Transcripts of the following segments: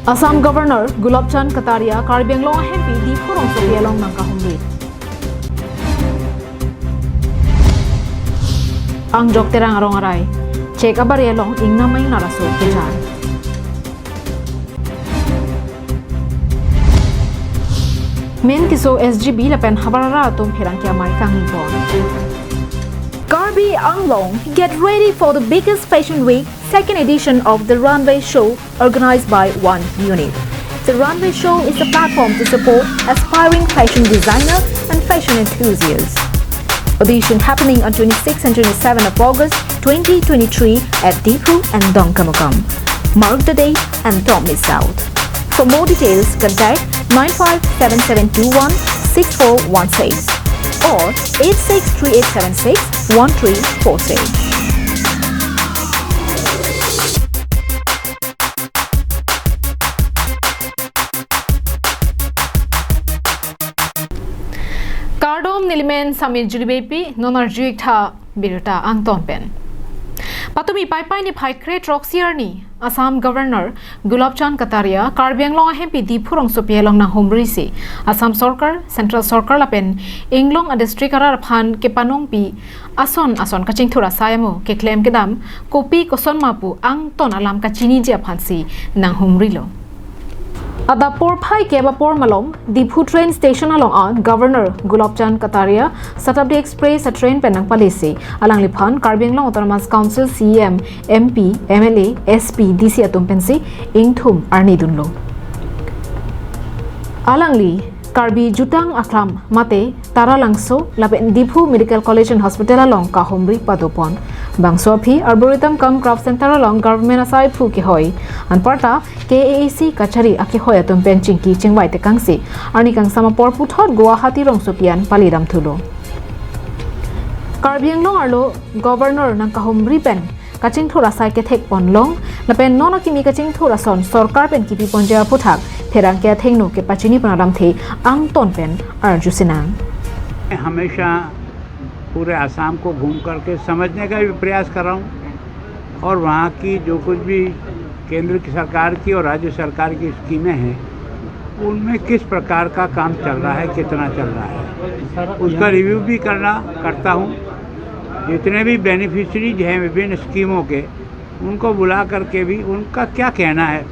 Assam Governor Gulabchan Kataria Karbi Anglong MP di Purong Sopialong ng Kahumri. Ang jok terang arong aray, Cek Abarielong ing namay naraso kejan. Men kiso SGB lapen habarara tum hirang kiamay kang impon. Karbi Anglong, get ready for the biggest fashion week, second edition of the runway show organized by One Unit. The runway show is a platform to support aspiring fashion designers and fashion enthusiasts. Audition happening on 26 and 27 of August 2023 at Dipu and Dongkamukam. Mark the date and don't miss out. For more details, contact 9577216416 or 8638761346. Kardom nilimen samir juribepi nonarjuik tha birta angton pen. Patumi pai ni phai kre troxier ni Assam Governor Gulabchan Kataria Karbi Anglong MP di Purong Sopialong na Humri se Assam Sarkar Central Sarkar lapen Inglong a district arar phan ke panong pi ason kaching thura sayamo ke claim kedam kopi koson mapu ang ton alam kachini je phansi nang Humri lo. Adapur phai ke bapor malom Dipu train station along on Governor Gulabchan Kataria Saturday Express a train penang palisi alang liphan Karbi Anglong Autonomous Council CM MP MLA SP DC atumpensi ingthum arni dunlo alangli Karbi jutang aklam mate taralangso lapen Dipu Medical College and Hospital along Kahumri padopon bangso phi Arboretum Cum Craft Center along Government asai phu ke hoy anparta KAC kachari aki hoy atum penching ki chingwai te kangsi arni kang sama por puthot Guwahati rong sopian paliram thulo Karbi Anglong arlo Governor nang Kahumri pen kaching thura sai ke thek ponlong lapen nono kimi kaching thura son sarkar pen kipi ponja puthak फेरंग के थेंगनो के पचिनी पनाराम थे आंग तोन pen अर्जु सिनांग हमेशा पूरे आसाम को घूम करके समझने का भी प्रयास कर रहा हूँ और वहाँ की जो कुछ भी केंद्र की सरकार की और राज्य सरकार की स्कीमें हैं उनमें किस प्रकार का काम चल रहा है कितना चल रहा है उसका रिव्यू भी करता हूँ जितने भी बेनिफिशरीज हैं विभिन्न स्कीमों के उनको बुला करके भी उनका क्या कहना है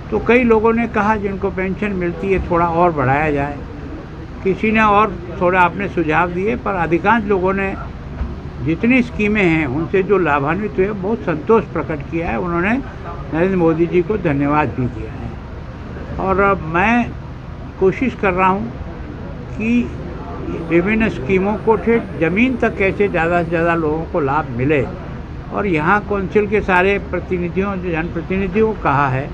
तो कई लोगों ने कहा जिनको पेंशन मिलती है थोड़ा और बढ़ाया जाए किसी ने और थोड़ा अपने सुझाव दिए पर अधिकांश लोगों ने जितनी स्कीमें हैं उनसे जो लाभान्वित हुए बहुत संतोष प्रकट किया है उन्होंने नरेंद्र मोदी जी को धन्यवाद भी दिया है और अब मैं कोशिश कर रहा हूँ कि विभिन्न स्कीमों को ठेठ ज़मीन तक कैसे ज़्यादा से ज़्यादा लोगों को लाभ मिले और यहाँ काउंसिल के सारे प्रतिनिधियों जनप्रतिनिधियों को कहा है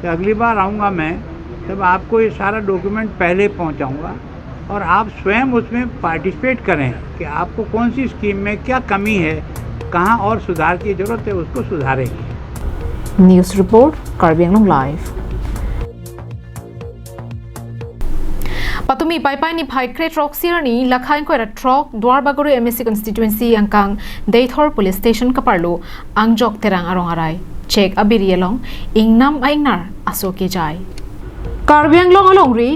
कि अगली बार आऊँगा मैं तब आपको ये सारा डॉक्यूमेंट पहले पहुँचाऊँगा और आप स्वयं उसमें पार्टिसिपेट करें कि आपको कौन सी स्कीम में क्या कमी है कहाँ और सुधार की ज़रूरत है उसको सुधारेंगे news report Karbi Anglong live Patumi pai ni phai kre troxier ni lakhain ko ra trok Dwarbagori MSC constituency angkang Deithor police station kaparlo angjok terang arong arai Cek Abirielong ingnam aingnar asoke jai Karbi Anglong along ri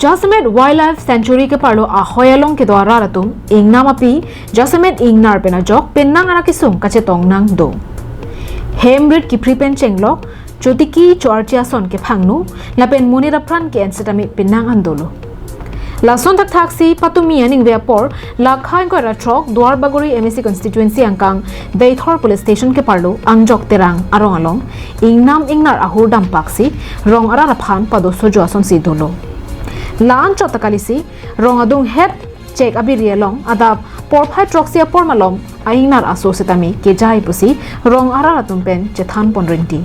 Jasamet Wildlife Sanctuary ke parlo ahoyalong ke dwara ratum ingnam api Jasamet ingnar pena jok penang ara kisum kachetong nang do Hemrit ki pripen chenglok chotiki chorchia son ke phangnu lapen munirapran ke ensetami penang andolo Lason tak taksi patumi aning vapor lakhain ko ratrok Dwarbagori MSC constituency angkang Deithor police station ke parlo angjok terang arong along ingnam ingnar ahur dam paksi rong ara raphan pado sojo ason si dolo lan chotakalisi rong adung het Cek Abirielong adap porphai troxia pormalom aingnar aso setami ke jai pusi rong ara ratumpen chethan ponrenti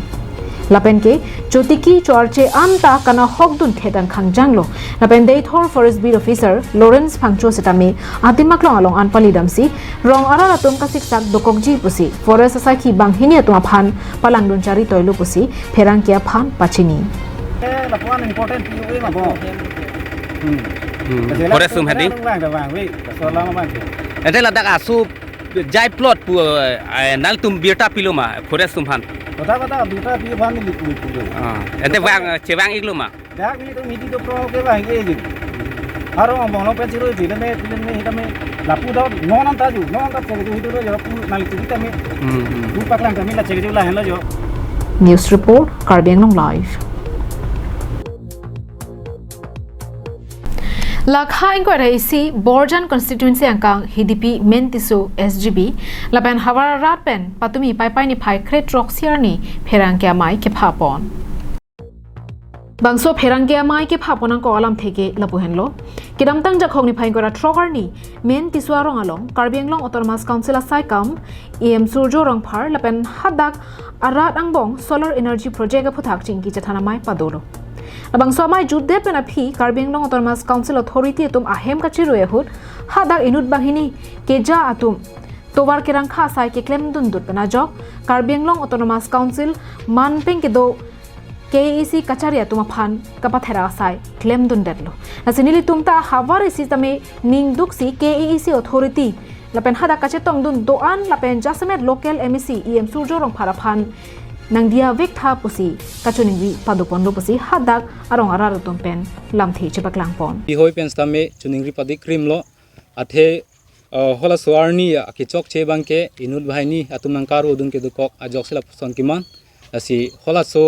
Lapen ke Chotiki Chorche Anta Kana Hogdun Thetan Khangjanglo Lapen Deithor Forest Beat Officer Lawrence Phangcho Setame Atimaklong along Anpalidamsi Rong Araratum Kasiksak Dokokji Pusi Forest Asaki Banghini Atuma Phan Palandun Chari Toilu Pusi Perangkia Phan Pachini Forest Sum Hadi Ente ladak asu jai plot pu nal tum birta piluma Forest Sum Han kata Abirta pi bang liku liku. Ente bang cebang iglum ah. Dak ni tu midi tu pro ke bang ke je. Haro bang lo pensiro je me hita me lapu dau non anta ju non anta cek ju itu jo pu nang tu kita me. Tu paklang kami la cek ju la hen lo jo. News report Karbi Anglong live. Lakha inquiry si Borjan constituency angkang HDP Mentisu SGB laban Havarat pen patumi pai ni phai kret roxier ni pherang kya mai ke phapon bangso pherang kya mai ke phapon ko alam theke lapu henlo kidam tang jakhong ni phai gora trogar ni Mentisu arong along Karbi Anglong Autonomous Council asai kam em surjo rong phar laban hadak arat angbong solar energy project phuthak chingki chathana mai padolo abang somai judde pena phi Karbi Anglong Autonomous Council Authority tum ahem ka chiru ehut hadak inut bahini keja atum tobar kerang kha sai ke claim dun dut pena jok Karbi Anglong Autonomous Council manpeng ke do KAC kachari atum phan kapathera sai claim dun detlo nasinili tumta hawari system ning duksi KAC Authority lapen hadak ka chetong dun doan lapen jasmet local MEC em surjo rong pharaphan nang dia vek tha pusi kachuningwi padupon lo pusi hadak arong arar pen lamthi chepaklang pon i hoi pen stame chuningri padi krim lo athe hola suarni ki chok che bangke inut bhaini atum nang karu dun ke dukok ajok sila son kiman asi hola so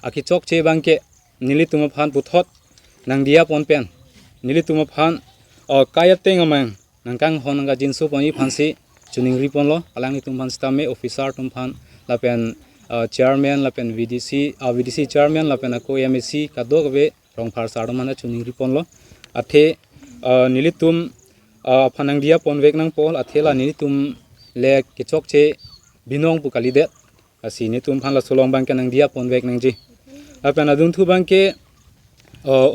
aki chok che bangke nili tuma phan puthot nang dia pon pen nili tuma phan kaya tengamang nangkang honanga jinsu poni phansi chuningri pon lo alang tum phan stame officer tum phan lapen chairman lapen VDC chairman lapen ko MEC kadok be rong phar sardom mana chuning ripon lo athe nilitum phanang dia pon vek nang pol athela nilitum le kichok che binong pu kalidet asi nitum phan la solong bang kanang dia pon vek nang ji lapen adung thu bang ke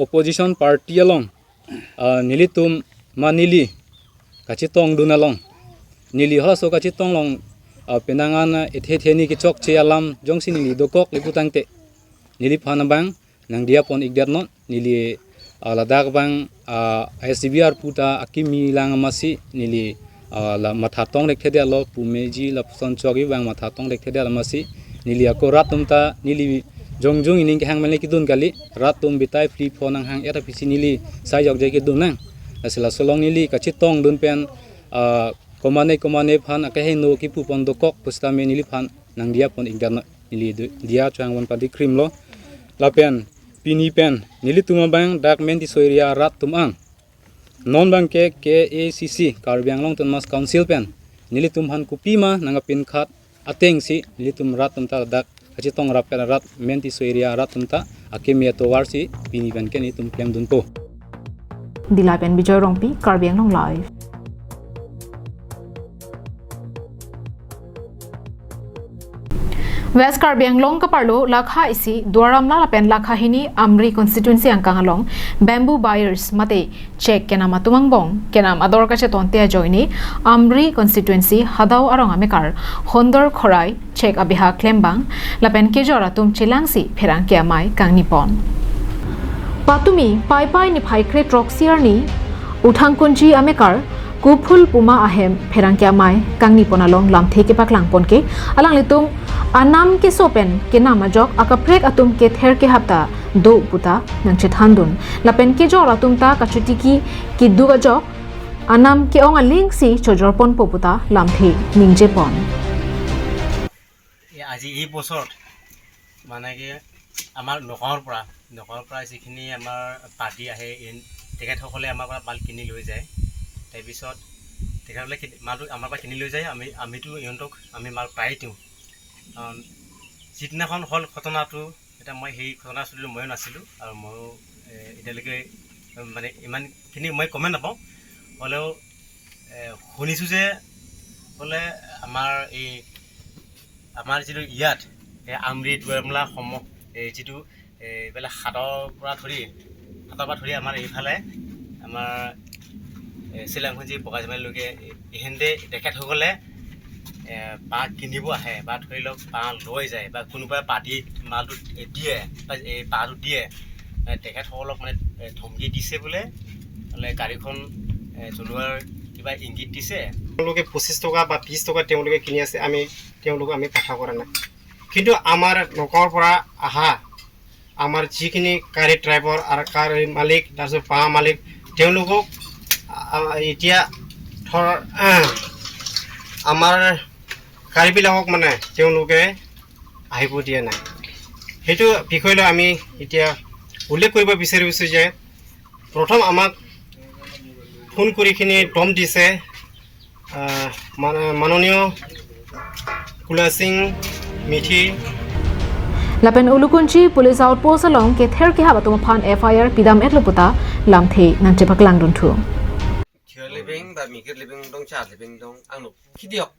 opposition party along nilitum manili kachitong dunalong nili hola so kachitong long penangan ethe ni ki chok che alam jongsin ni dokok liputang te nili phana bang nang dia pon igdat non nili ladak bang SDBR puta akimi lang masi nili la mathatong rekhe dia lo pumeji la son chogi bang mathatong rekhe dia masi nili akorat tumta nili jongjong ining hang mele ki dun kali ratum bitai free phone nang hang era pisi nili sai jok je ki dun nang asila solong nili kachitong dun pen komane phan akahe no ki pu pon dokok pusta me nili phan nang dia pon igdan nili dia changwon padi krim lo lapen pini pen nili tuma bang dak men di soiria rat tumang non bang ke KACC Karbi Anglong Autonomous Council pen nili tum han kupi ma nanga pin khat ateng si nili tum rat tum ta dak achi tong rap pen rat men di soiria rat tum ta akemia to war si pini pen ke ni tum claim dun po dilai pen bijoy rongpi Karbi Anglong live. West Karbi Anglong kaparlo lakha isi duaramla lapen lakha hini Amri constituency angkang along bamboo buyers mate check kenam atumang bong kenam ador kache tonte joini Amri constituency hadaw arong amekar hondor khorai check abiha klembang lapen kejora tum chilangsi pherang kiamai kangnipon patumi pai ni phaikre troxier ni uthangkunji amekar Kupul puma ahem pherang kiamai kangnipon along lamthe ke paklang ponke alang litum anam ke sopen ke namajok akaprek atum ke ther ke hapta do puta nangche thandun lapen ke jora tumta kachuti ki duga jok anam ke onga link si chojorpon poputa lamthe ningje pon আজি এই বছর মানে কি আমার নকর পৰা যিখিনি আমাৰ party আহে তেখেতসকলে আমাৰ পৰা মাল কিনি লৈ যায় তাৰপিছত তেখেতসকলে মালটো আমাৰ পৰা কিনি লৈ যায় আমিতো ইহঁতক আমি মাল প্ৰায় দিওঁ কাৰণ যিদিনাখন হ'ল ঘটনাটো এটা মই সেই ঘটনাস্থলীলৈ ময়ো নাছিলোঁ আৰু ময়ো এতিয়ালৈকে মানে ইমানখিনি মই কমেণ্ট নাপাওঁ হ'লেও শুনিছোঁ যে বোলে আমাৰ যিটো ইয়াত আমৰি দুৱাৰমলা যিটো এইফালে হাতৰ পৰা ধৰি আমাৰ এইফালে আমাৰ শিলাংখুঞ্জি বগাজমাৰীলৈকে ইহেঁতে তেখেতসকলে বাঁহ কিনিব আহে বা ধৰি লওক বাঁহ লৈ যায় বা কোনোবাই পাতি মালটো দিয়ে বা এই বাঁহটো দিয়ে তেখেতসকলক মানে ধমকি দিছে বোলে গাড়ীখন চলোৱাৰ কিবা ইংগিত দিছে তেওঁলোকে 25 টকা বা 20 টকা তেওঁলোকে কিনি আছে তেওঁলোকক আমি কথা কৰা নাই কিন্তু আমাৰ নকৰ পৰা আহা আমাৰ যিখিনি গাড়ী ড্ৰাইভাৰ আৰু গাড়ী মালিক তাৰপিছত বাঁহ মালিক তেওঁলোকক এতিয়া ধৰ আমাৰ গাড়ীবিলাকক মানে তেওঁলোকে আহিব দিয়া নাই সেইটো বিষয়লৈ আমি এতিয়া উল্লেখ কৰিব বিচাৰিছোঁ যে প্ৰথম আমাক ফোন কৰিখিনি দম দিছে মাননীয় কুলা Singh Mithi Lapen Ulukunchi Police Outpost along ke ther ke haba tuma phan FIR pidam etloputa lamthe nangche baklang dun thu Thir living ba mikir living dong cha living dong anglo khidiok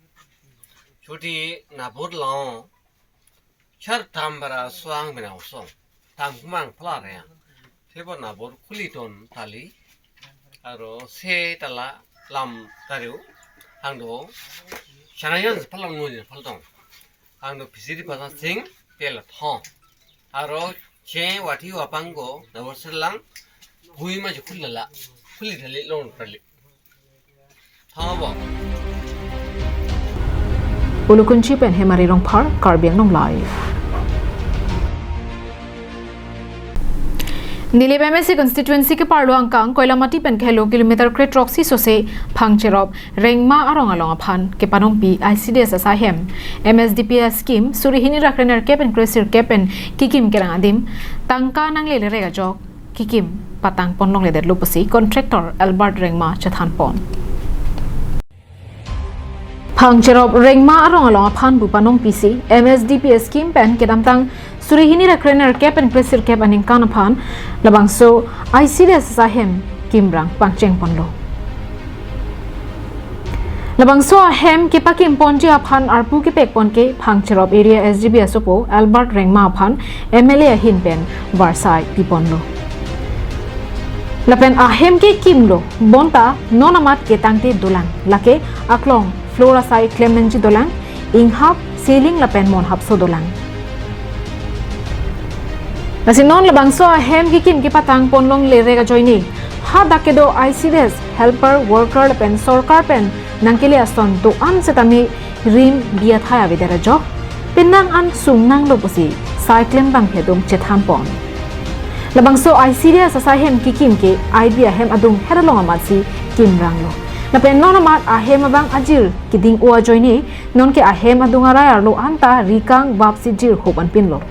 chuti na bot lao char tam bara swang bena song tam kumang phla re ya thebo na bot khuli ton tali aro se tala lam tariu angdo chanayan phalang ngoi phaltong angdo fisiri pasa sing tel thong aro che wati wapango na borselang hui ma ju khulala khuli thali long tali thabo Ulukunchi pen hemari rong phar karbiang nong live Nilip MSC constituency ke parlo angkang koilamati pen khelo kilometer kre troxy sose phangcherop rengma arong along aphan ke panong pi ICDS asahem MSDPS scheme surihini rakrener ke pen kresir ke pen kikim kerang adim tangka nang le rega jok kikim patang ponlong le der lupasi contractor Albert Rengma chathan pon Phangcherop rengma arong along aphan bu panong PC MSDPS scheme pen kedam tang Surihini rakrener cap and pressure cap and kanapan labangso ICDS sahem kimbrang pangcheng ponlo labangso ahem ke pakim ponji aphan arpu ke pek ponke phangcherop area SGB asopo Albert Rengma aphan MLA hin pen Varsai piponlo lapen ahem ke kimlo bonta nonamat ke tangte dolang lake aklong flora sai clemenji dolang inghap ceiling lapen mon hapso dolang Nasinon labangso ahem gikim ki patang ponlong le rega joini ha dakedo ICDS helper worker pen sorkar pen nangkili ason to an setami rim bia thaya videra jo pinang an sungnang loposi cycling bang hedum chethan pon labangso ICDS asahem kikim ke idea hem adung heralong amatsi kimrang lo lapen nonamat ahem abang ajir kiding uwa joini non ke ahem adung arayar lo anta rikang bapsi jir hoban pinlo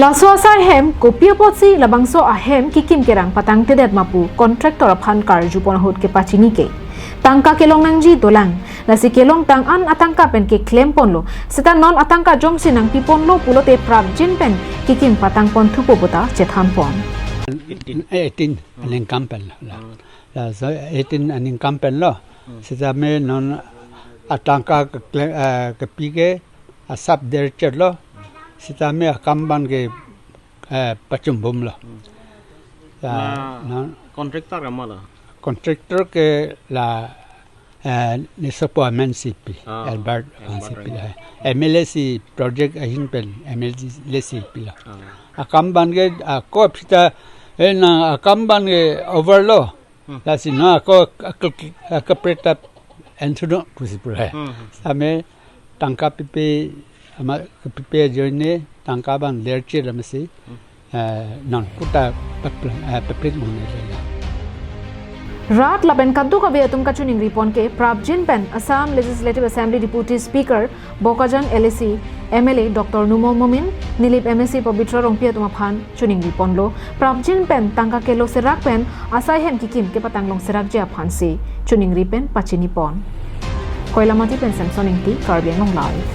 Laso asahem kopia potsi labangso ahem kikim kerang patang tedet mapu contractor aphan karju ponahut ke pachini ke tangka kelong nangji dolang lasi kelong tang an atangka pen ke claim ponlo seta non atangka jongsi nang piponlo pulote prabjin pen kikim patang pon thupo bota chethan pon 18 aning kampel la so 18 aning kampel lo seta me non atangka ke pige asap der chelo Sita me kamban ke pachum bum la contractor kamala contractor ke la ni sopo MNCP Albert MNCP MLC project ahin pen MLC pila akamban ke ko pita na akamban ke overlo la sina ko akapreta entro kusipura same tangka pipe ama pipe joine tangka ban lerche ramasi non puta paprit monela Rat laben kaddu ka beatum ka chuning ripon ke Prabjin pen Assam Legislative Assembly Deputy Speaker Bokajan LAC MLA Dr. Numo Momin Nilip MSC Pabitra Rongpia tumaphan chuning ripon lo Prabjin pen tangka ke lo serak pen asai hem kikim ke patanglong serak je aphan si chuning ripen pachini pon Koilamati pen Samsoning ti Karbiang Long Live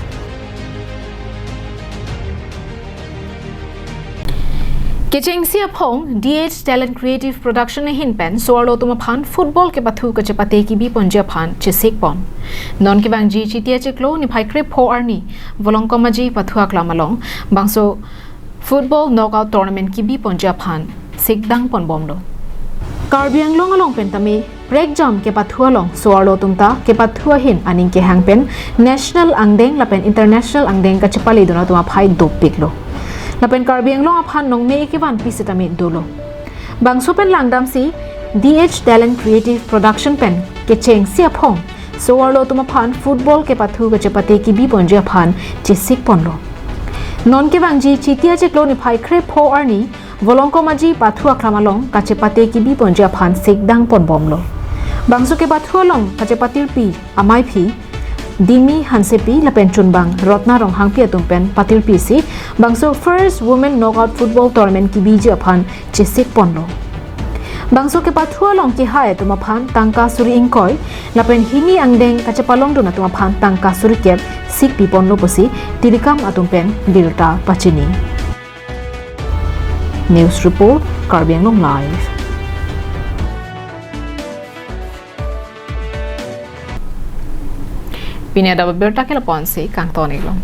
Kecheng sia phong DH Talent Creative Production e hin pen soarlo tuma phan football ke bathu ke chapate ki bi ponja phan chesek pon non ki bang ji chitia cheklo ni phai krep pho arni volong komaji pathua klamalong bangso football knockout tournament ki bi ponja phan sikdang pon bomlo Karbiang long along pen tami break jam ke pathua long soarlo tumta ke pathua hin aning ke hang pen national angdeng lapen international angdeng ka chapali dona tuma phai dop piklo Lapen Karbiang long aphan nong me ekivan pisitami dolo. Bangso pen langdam si DH Talent Creative Production pen kecheng siap hong Soarlo tumapan football ke pathu ke chapate ki bi ponja phan chisik ponlo. Non ke bangji chitia cheklo ni phai kre pho arni volongko maji pathu aklamalong ka chapate ki bi ponja phan sikdang pon bomlo. Bangso ke pathu along ka chapatir pi amai phi Dimi Hansepi Lapenchun Bang Rotna Rong Hangpi Atumpen Patil PC Bangso first women knockout football tournament ki biji aphan chisik ponlo. Bangso ke pathua long ki hai tumaphan tangka suri ingkoi lapen hini angdeng kachapalong duna tumaphan tangka suri kep sik pi ponlo posi tirikam atumpen Birta Pachini. News report Karbiang Long Live. Pini ada Abirta ke lapon si kang tonilong.